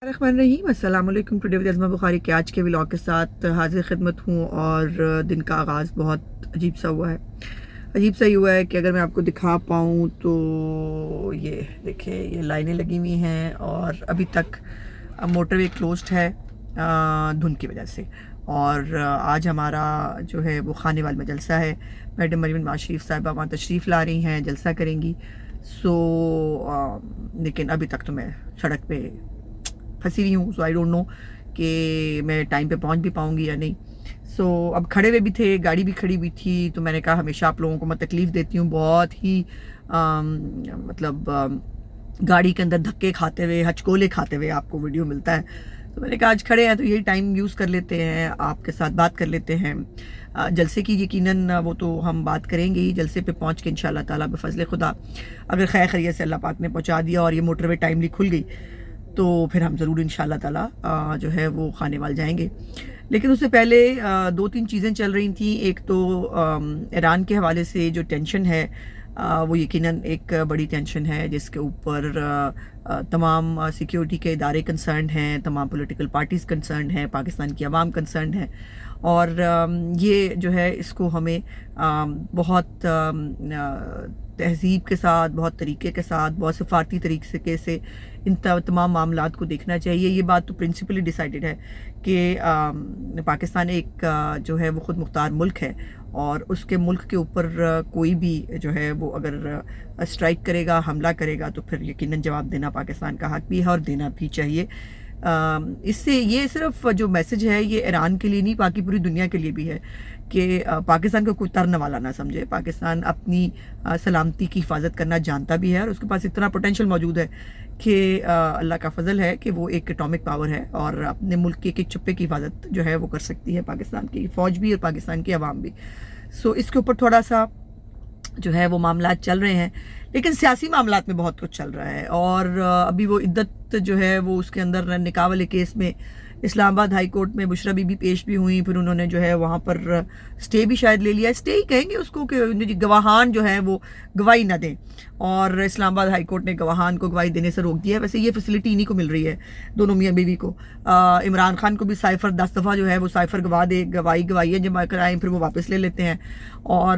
الرحمن الرحیم السلام علیکم. ٹوڈے ود ازما بخاری کے آج کے ولاگ کے ساتھ حاضر خدمت ہوں. اور دن کا آغاز بہت عجیب سا ہوا ہے کہ اگر میں آپ کو دکھا پاؤں تو یہ دیکھیں، یہ لائنیں لگی ہوئی ہیں اور ابھی تک موٹر وے کلوزڈ ہے دھند کی وجہ سے. اور آج ہمارا جو ہے وہ خانے وال میں جلسہ ہے. میڈم مریم نواز شریف صاحبہ وہاں تشریف لا رہی ہیں، جلسہ کریں گی. لیکن ابھی تک تو میں سڑک پہ پھنسی ہوئی ہوں. آئی ڈونٹ نو کہ میں ٹائم پہ پہنچ بھی پاؤں گی یا نہیں. اب کھڑے ہوئے بھی تھے، گاڑی بھی کھڑی ہوئی تھی، تو میں نے کہا ہمیشہ آپ لوگوں کو میں تکلیف دیتی ہوں، بہت ہی گاڑی کے اندر دھکے کھاتے ہوئے، ہچکولے کھاتے ہوئے آپ کو ویڈیو ملتا ہے. تو میں نے کہا آج کھڑے ہیں تو یہی ٹائم یوز کر لیتے ہیں، آپ کے ساتھ بات کر لیتے ہیں. جلسے کی یقیناً وہ تو ہم بات کریں گے ہی، جلسے پہ پہنچ کے انشاءاللہ تعالیٰ بفضل خدا اگر خیر خیریت سے اللہ پاک نے پہنچا دیا اور یہ موٹر وے ٹائملی کھل گئی تو پھر ہم ضرور انشاءاللہ تعالیٰ جو ہے وہ خانے وال جائیں گے. لیکن اس سے پہلے دو تین چیزیں چل رہی تھیں. ایک تو ایران کے حوالے سے جو ٹینشن ہے وہ یقیناً ایک بڑی ٹینشن ہے، جس کے اوپر تمام سیکیورٹی کے ادارے کنسرنڈ ہیں، تمام پولیٹیکل پارٹیز کنسرنڈ ہیں، پاکستان کی عوام کنسرنڈ ہیں. اور یہ جو ہے اس کو ہمیں بہت تہذیب کے ساتھ، بہت طریقے کے ساتھ، بہت سفارتی طریقے سے ان تمام معاملات کو دیکھنا چاہیے. یہ بات تو پرنسپلی ڈیسائیڈڈ ہے کہ پاکستان ایک جو ہے وہ خود مختار ملک ہے، اور اس کے ملک کے اوپر کوئی بھی جو ہے وہ اگر اسٹرائک کرے گا، حملہ کرے گا، تو پھر یقیناً جواب دینا پاکستان کا حق بھی ہے اور دینا بھی چاہیے. اس سے یہ صرف جو میسج ہے یہ ایران کے لیے نہیں، باقی پوری دنیا کے لیے بھی ہے کہ پاکستان کو کوئی ترنے والا نہ سمجھے. پاکستان اپنی سلامتی کی حفاظت کرنا جانتا بھی ہے، اور اس کے پاس اتنا پوٹینشیل موجود ہے کہ اللہ کا فضل ہے کہ وہ ایک اٹامک پاور ہے، اور اپنے ملک کے ایک چپے کی حفاظت جو ہے وہ کر سکتی ہے، پاکستان کی فوج بھی اور پاکستان کی عوام بھی. اس کے اوپر تھوڑا سا جو ہے وہ معاملات چل رہے ہیں، لیکن سیاسی معاملات میں بہت کچھ چل رہا ہے. اور ابھی وہ عدت جو ہے وہ اس کے اندر نکاح والے کیس میں اسلام آباد ہائی کورٹ میں بشرا بی بی پیش بھی ہوئی، پھر انہوں نے جو ہے وہاں پر سٹے بھی شاید لے لیا، سٹے ہی کہیں گے اس کو کہ گواہان جو ہیں وہ گواہی نہ دیں، اور اسلام آباد ہائی کورٹ نے گواہان کو گواہی دینے سے روک دیا ہے. ویسے یہ فیسلٹی انہیں کو مل رہی ہے، دونوں میاں بیوی کو. عمران خان کو بھی سائفر 10 دفعہ جو ہے وہ سائفر گواہیاں جمع کرائیں، پھر وہ واپس لے لیتے ہیں. اور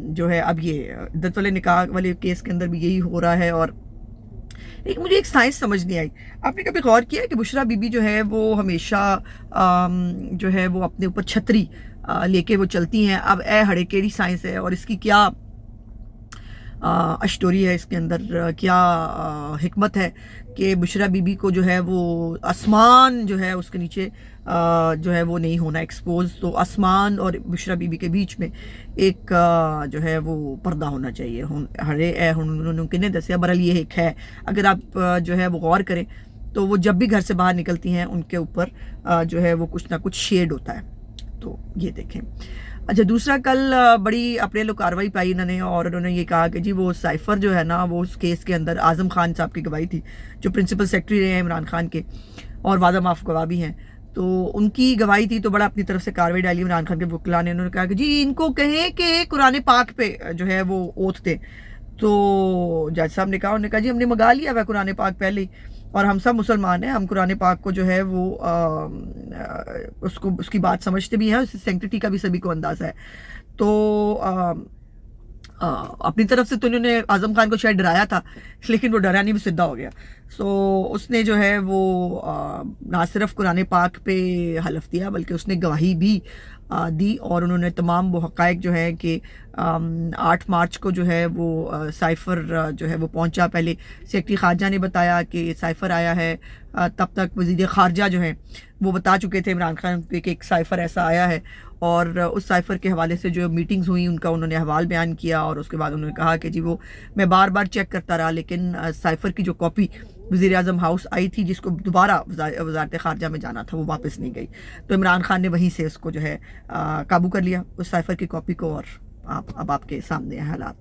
جو ہے اب یہ عدت والے نکاح والے کیس کے اندر بھی یہی ہو رہا ہے. اور مجھے ایک سائنس سمجھ نہیں آئی. آپ نے کبھی غور کیا کہ بشرا بی بی جو ہے وہ ہمیشہ جو ہے وہ اپنے اوپر چھتری لے کے وہ چلتی ہیں؟ اب اے ہڑے کیڑی سائنس ہے، اور اس کی کیا اسٹوری ہے، اس کے اندر کیا حکمت ہے کہ بشرا بی بی کو جو ہے وہ آسمان جو ہے اس کے نیچے جو ہے وہ نہیں ہونا ایکسپوز. تو آسمان اور بشرا بی بی کے بیچ میں ایک جو ہے وہ پردہ ہونا چاہیے. ہرے اے ہن کنے دسیا برل یہ ایک ہے. اگر آپ جو ہے وہ غور کریں تو وہ جب بھی گھر سے باہر نکلتی ہیں ان کے اوپر جو ہے وہ کچھ نہ کچھ شیڈ ہوتا ہے. تو یہ دیکھیں. اچھا، دوسرا کل بڑی اپریل و کاروائی پائی انہوں نے، اور انہوں نے یہ کہا کہ جی وہ سائفر جو ہے نا وہ اس کیس کے اندر اعظم خان صاحب کی گواہی تھی، جو پرنسپل سیکرٹری رہے ہیں عمران خان کے اور وعدہ معاف گواہ بھی ہیں. تو ان کی گواہی تھی، تو بڑا اپنی طرف سے کاروائی ڈالی عمران خان کے وکلاء نے. انہوں نے کہا کہ جی ان کو کہیں کہ قرآن پاک پہ جو ہے وہ اوتھ دیں. تو جج صاحب نے کہا جی ہم نے منگا لیا ہوا قرآن پاک پہلے ہی، اور ہم سب مسلمان ہیں، ہم قرآن پاک کو جو ہے وہ اس کی بات سمجھتے بھی ہیں، اس سینکٹیٹی کا بھی سبھی کو اندازہ ہے. تو اپنی طرف سے تو انہوں نے اعظم خان کو شاید ڈرایا تھا، لیکن وہ ڈرا نہیں، وہ سدھا ہو گیا. اس نے جو ہے وہ نہ صرف قرآن پاک پہ حلف دیا بلکہ اس نے گواہی بھی دی. اور انہوں نے تمام وہ حقائق جو ہے کہ 8 مارچ کو جو ہے وہ سائفر جو ہے وہ پہنچا. پہلے سیکرٹری خارجہ نے بتایا کہ سائفر آیا ہے، تب تک وزیر خارجہ جو ہیں وہ بتا چکے تھے عمران خان پہ کہ ایک سائفر ایسا آیا ہے. اور اس سائفر کے حوالے سے جو میٹنگز ہوئیں ان کا انہوں نے احوال بیان کیا، اور اس کے بعد انہوں نے کہا کہ جی وہ میں بار بار چیک کرتا رہا، لیکن سائفر کی جو کاپی وزیر اعظم ہاؤس آئی تھی جس کو دوبارہ وزارت خارجہ میں جانا تھا وہ واپس نہیں گئی. تو عمران خان نے وہیں سے اس کو جو ہے قابو کر لیا اس سائفر کی کاپی کو، اور اب آپ کے سامنے ہیں حالات.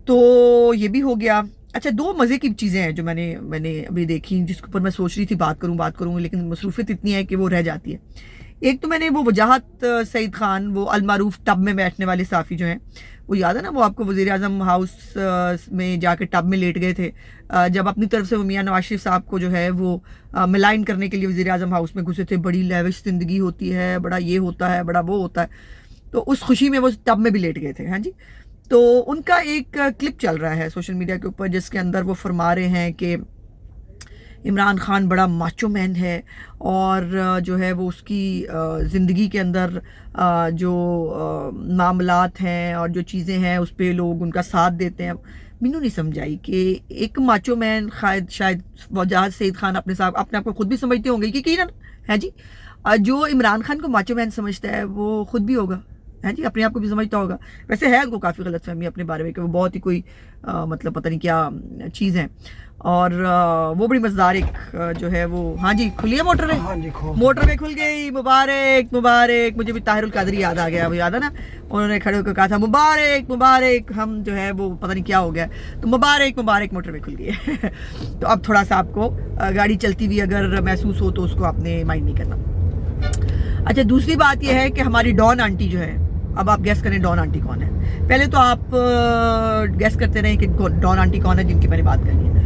تو یہ بھی ہو گیا. اچھا، 2 مزے کی چیزیں ہیں جو میں نے ابھی دیکھی، جس کے اوپر میں سوچ رہی تھی بات کروں لیکن مصروفیت اتنی ہے کہ وہ رہ جاتی ہے. ایک تو میں نے وہ وجاہت سعید خان، وہ المعروف ٹب میں بیٹھنے والے صحافی جو ہیں، وہ یاد ہے نا، وہ آپ کو وزیر اعظم ہاؤس میں جا کے ٹب میں لیٹ گئے تھے جب اپنی طرف سے وہ میاں نواز شریف صاحب کو جو ہے وہ ملائن کرنے کے لیے وزیر اعظم ہاؤس میں گھسے تھے، بڑی لیوش زندگی ہوتی ہے، بڑا یہ ہوتا ہے، بڑا وہ ہوتا ہے، تو اس خوشی میں وہ ٹب میں بھی لیٹ گئے تھے. ہاں جی. تو ان کا ایک کلپ چل رہا ہے سوشل میڈیا کے اوپر جس کے اندر وہ فرما رہے ہیں کہ عمران خان بڑا ماچو مین ہے اور جو ہے وہ اس کی زندگی کے اندر جو معاملات ہیں اور جو چیزیں ہیں اس پہ لوگ ان کا ساتھ دیتے ہیں. مینوں نہیں سمجھائی کہ ایک ماچو مین شاید وجاہت سعید خان اپنے آپ کو خود بھی سمجھتے ہوں گے کہ یقیناً ہے جی، جو عمران خان کو ماچو مین سمجھتا ہے وہ خود بھی ہوگا ہے جی، اپنے آپ کو بھی سمجھتا ہوگا. ویسے ہے ان کو کافی غلط فہمی اپنے بارے میں کہ وہ بہت ہی کوئی مطلب پتہ نہیں کیا چیز ہے. اور وہ بڑی مزدار ایک جو ہے وہ، ہاں جی کھلی ہے موٹر وے، موٹر وے کھل گئی، مبارک مبارک. مجھے بھی طاہر القادری یاد آ گیا، وہ یاد ہے نا، انہوں نے کھڑے ہو کر کہا تھا مبارک مبارک، ہم جو ہے وہ پتہ نہیں کیا ہو گیا، تو مبارک مبارک موٹر وے کھل گئی ہے. تو اب تھوڑا سا آپ کو گاڑی چلتی ہوئی اگر محسوس ہو تو اس کو آپ نے مائنڈ نہیں کرنا. اچھا، دوسری بات یہ ہے کہ ہماری ڈان آنٹی جو ہے، اب آپ گیس کریں ڈان آنٹی کون ہے. پہلے تو آپ گیس کرتے رہیں کہ ڈان آنٹی کون ہے جن کی میں نے بات کرنی ہے.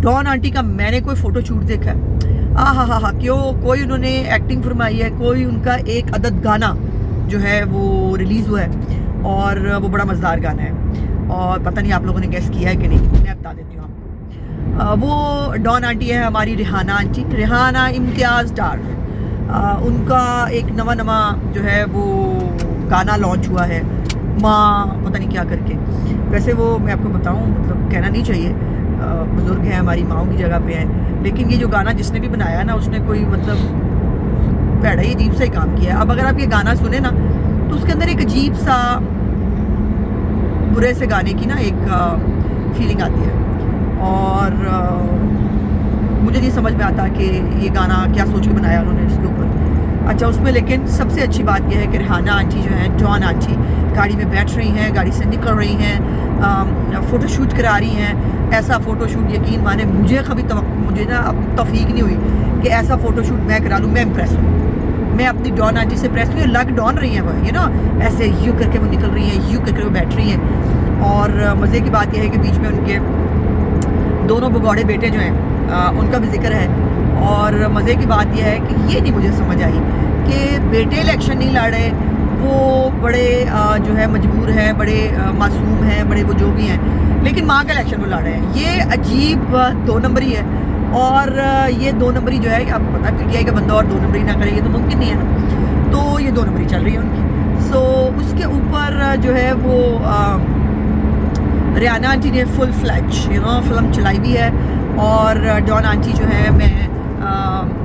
ڈان آنٹی کا میں نے کوئی فوٹو شوٹ دیکھا ہے، ہاں کیوں، کوئی انہوں نے ایکٹنگ فرمائی ہے، کوئی ان کا ایک عدد گانا جو ہے وہ ریلیز ہوا ہے اور وہ بڑا مزدار گانا ہے، اور پتہ نہیں آپ لوگوں نے گیس کیا ہے کہ نہیں، میں بتا دیتی ہوں آپ کو. وہ ڈان آنٹی ہے ہماری ریحانہ آنٹی، ریحانہ امتیاز ڈار. ان کا ایک نواں جو ہے وہ گانا لانچ ہوا ہے، ماں پتہ نہیں کیا کر کے. ویسے وہ میں آپ کو بتاؤں، مطلب کہنا نہیں چاہیے، بزرگ ہیں ہماری ماؤں کی جگہ پہ ہیں، لیکن یہ جو گانا جس نے بھی بنایا نا اس نے کوئی مطلب بڑا ہی عجیب سا ہی کام کیا ہے. اب اگر آپ یہ گانا سنیں نا تو اس کے اندر ایک عجیب سا برے سے گانے کی نا ایک فیلنگ آتی ہے، اور مجھے نہیں سمجھ میں آتا کہ یہ گانا کیا سوچ کے بنایا انہوں نے اس کے اوپر. اچھا، اس میں لیکن سب سے اچھی بات یہ ہے کہ ریحانہ آنٹی جو ہیں، ڈان آنٹی، گاڑی میں بیٹھ رہی ہیں، گاڑی سے نکل رہی ہیں، فوٹو شوٹ کرا رہی ہیں. ایسا فوٹو شوٹ یقین مانے مجھے نا اب توفیق نہیں ہوئی کہ ایسا فوٹو شوٹ میں کرا لوں. میں امپریس ہوں، میں اپنی ڈان آنٹی سے امپریس ہوں. لگ ڈان رہی ہیں وہ، یو نو، ایسے یوں کر کے وہ نکل رہی ہیں، یوں کر کے وہ بیٹھ رہی ہیں. اور مزے کی بات یہ ہے کہ بیچ میں ان کے دونوں بگوڑے بیٹے جو ہیں ان کا بھی ذکر ہے. اور مزے کی بات یہ ہے کہ یہ نہیں مجھے سمجھ آئی کہ بیٹے الیکشن نہیں لڑ رہے، وہ بڑے جو ہے مجبور ہیں، بڑے معصوم ہیں، بڑے وہ جو بھی ہیں، لیکن ماں کا الیکشن وہ لڑ رہے ہیں. یہ عجیب 2 نمبری ہے. اور یہ 2 نمبری جو ہے، آپ پتہ پی ٹی آئی کا بندہ اور 2 نمبری نہ کرے، یہ تو ممکن نہیں ہے نا. تو یہ 2 نمبری چل رہی ہے ان کی. سو اس کے اوپر جو ہے وہ ریحانہ آنٹی نے فل فلیج فلم چلائی بھی ہے. اور ڈان آنٹی جو ہے، میں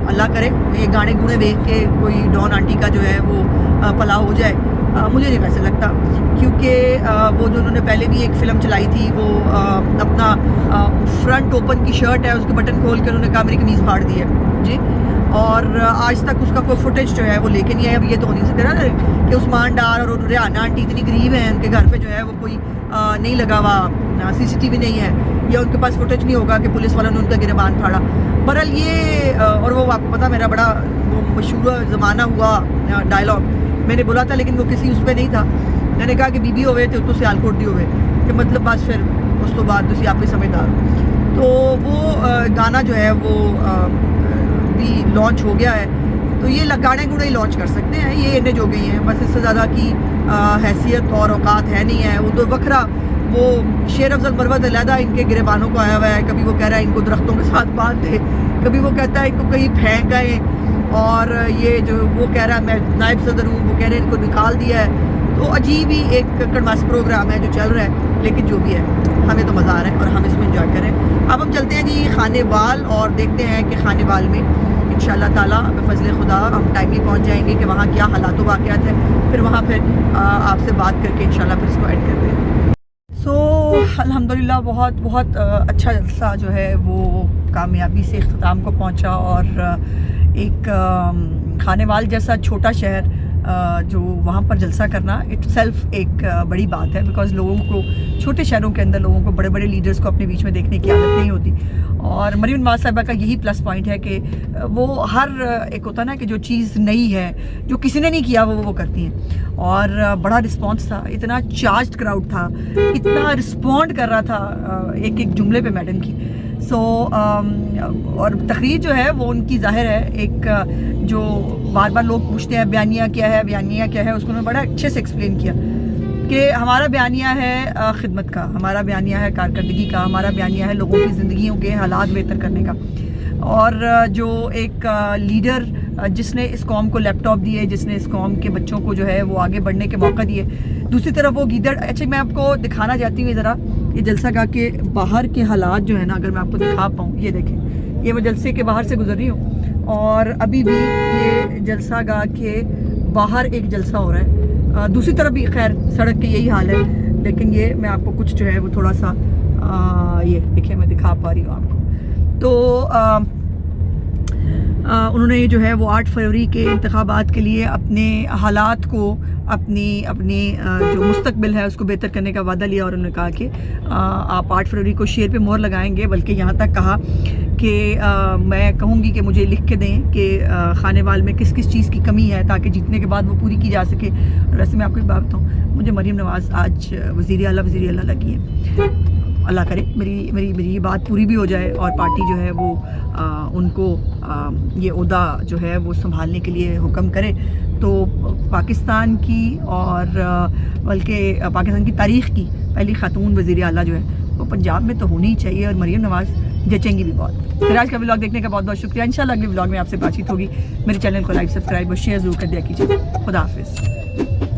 اللہ کرے یہ گانے گونے دیکھ کے کوئی ڈان آنٹی کا جو ہے وہ پلا ہو جائے. مجھے نہیں ویسے لگتا، کیونکہ وہ جو انہوں نے پہلے بھی ایک فلم چلائی تھی، وہ اپنا فرنٹ اوپن کی شرٹ ہے، اس کے بٹن کھول کے انہوں نے کہا میری قمیض پھاڑ دی ہے جی. اور آج تک اس کا کوئی فوٹیج جو ہے وہ لے کے نہیں آیا. اب یہ تو ہو نہیں سکتا نا کہ عثمان ڈار اور ریحانہ آنٹی اتنی غریب ہیں، ان کے گھر پہ جو ہے وہ کوئی نہیں لگا ہوا CCTV نہیں ہے، یا ان کے پاس فوٹیج نہیں ہوگا کہ پولیس والوں نے ان کا گریبان پھاڑا. بہرحال یہ اور وہ آپ کو پتا میرا بڑا وہ مشہور زمانہ ہوا ڈائلاگ میں نے بولا تھا، لیکن وہ کسی اس پہ نہیں تھا. میں نے کہا کہ بی بی ہوئے تھے تو سیال کوٹ دی ہوئے کہ مطلب بس پھر اس تو بعد تھی آپ بھی سمجھدار. تو وہ گانا جو ہے وہ بھی لانچ ہو گیا ہے. تو یہ گانے گوڑے ہی لانچ کر سکتے ہیں، یہ انہیں جو گئی ہیں، بس اس سے زیادہ کی حیثیت اور اوقات ہے نہیں ہے. وہ تو وکھرا وہ شیر افضل مروت علیحدہ ان کے گریبانوں کو آیا ہوا ہے. کبھی وہ کہہ رہا ہے ان کو درختوں کے ساتھ باندھ دے، کبھی وہ کہتا ہے ان کو کہیں پھینک گئے، اور یہ جو وہ کہہ رہا ہے میں نائب صدر ہوں، وہ کہہ رہے ہیں ان کو نکال دیا ہے. تو عجیب ہی ایک کڑماس پروگرام ہے جو چل رہا ہے، لیکن جو بھی ہے ہمیں تو مزہ آ رہا ہے اور ہم اس کو انجوائے کریں. اب ہم چلتے ہیں جی خانے وال اور دیکھتے ہیں کہ خانے وال میں انشاءاللہ تعالیٰ بفضل خدا ہم ٹائملی پہنچ جائیں گے کہ وہاں کیا حالات و واقعات ہیں. پھر وہاں پھر آپ سے بات کر کے انشاءاللہ پھر اس کو ایڈ کرتے ہیں. سو الحمدللہ بہت اچھا جلسہ جو ہے وہ کامیابی سے اختتام کو پہنچا، اور ایک خانے وال جیسا چھوٹا شہر جو وہاں پر جلسہ کرنا اٹ سیلف ایک بڑی بات ہے، بیکاز لوگوں کو چھوٹے شہروں کے اندر لوگوں کو بڑے بڑے لیڈرز کو اپنے بیچ میں دیکھنے کی عادت نہیں ہوتی، اور مریم نواز صاحبہ کا یہی پلس پوائنٹ ہے کہ وہ ہر ایک ہوتا نا کہ جو چیز نئی ہے جو کسی نے نہیں کیا وہ کرتی ہیں، اور بڑا رسپانس تھا، اتنا چارجڈ کراؤڈ تھا، اتنا رسپونڈ کر رہا تھا ایک ایک جملے پہ میڈم کی. سو اور تقریر جو ہے وہ ان کی ظاہر ہے ایک جو بار بار لوگ پوچھتے ہیں بیانیہ کیا ہے، بیانیہ کیا ہے، اس کو انہوں نے بڑا اچھے سے ایکسپلین کیا کہ ہمارا بیانیہ ہے خدمت کا، ہمارا بیانیہ ہے کارکردگی کا، ہمارا بیانیہ ہے لوگوں کی زندگیوں کے حالات بہتر کرنے کا. اور جو ایک لیڈر جس نے اس قوم کو لیپ ٹاپ دیے، جس نے اس قوم کے بچوں کو جو ہے وہ آگے بڑھنے کے موقع دیے، دوسری طرف وہ گیدڑ. اچھا میں آپ کو دکھانا چاہتی ہوں ذرا یہ جلسہ گاہ کے باہر کے حالات جو ہے نا، اگر میں آپ کو دکھا پاؤں. یہ دیکھیں، یہ میں جلسے کے باہر سے گزر رہی ہوں اور ابھی بھی یہ جلسہ گاہ کے باہر ایک جلسہ ہو رہا ہے. دوسری طرف بھی خیر سڑک کے یہی حال ہے، لیکن یہ میں آپ کو کچھ جو ہے وہ تھوڑا سا یہ دیکھیں میں دکھا پا رہی ہوں آپ کو. تو انہوں نے جو ہے وہ 8 فروری کے انتخابات کے لیے اپنے حالات کو، اپنی جو مستقبل ہے اس کو بہتر کرنے کا وعدہ لیا، اور انہوں نے کہا کہ آپ 8 فروری کو شیر پہ مہر لگائیں گے. بلکہ یہاں تک کہا کہ میں کہوں گی کہ مجھے لکھ کے دیں کہ خانے وال میں کس کس چیز کی کمی ہے تاکہ جیتنے کے بعد وہ پوری کی جا سکے. اور ویسے میں آپ کو ایک بات بتاؤں، مجھے مریم نواز آج وزیر اعلیٰ لگی ہے. اللہ کرے میری یہ بات پوری بھی ہو جائے اور پارٹی جو ہے وہ ان کو یہ عہدہ جو ہے وہ سنبھالنے کے لیے حکم کرے. تو پاکستان کی اور بلکہ پاکستان کی تاریخ کی پہلی خاتون وزیر اعلیٰ جو ہے وہ پنجاب میں تو ہونی ہی چاہیے، اور مریم نواز جچیں گی بھی بہت. پھر آج کا ولاگ دیکھنے کا بہت بہت شکریہ. انشاءاللہ اگلے ولاگ میں آپ سے بات چیت ہوگی. میرے چینل کو لائک، سبسکرائب اور شیئر ضرور کر دیا کیجیے. خدا حافظ.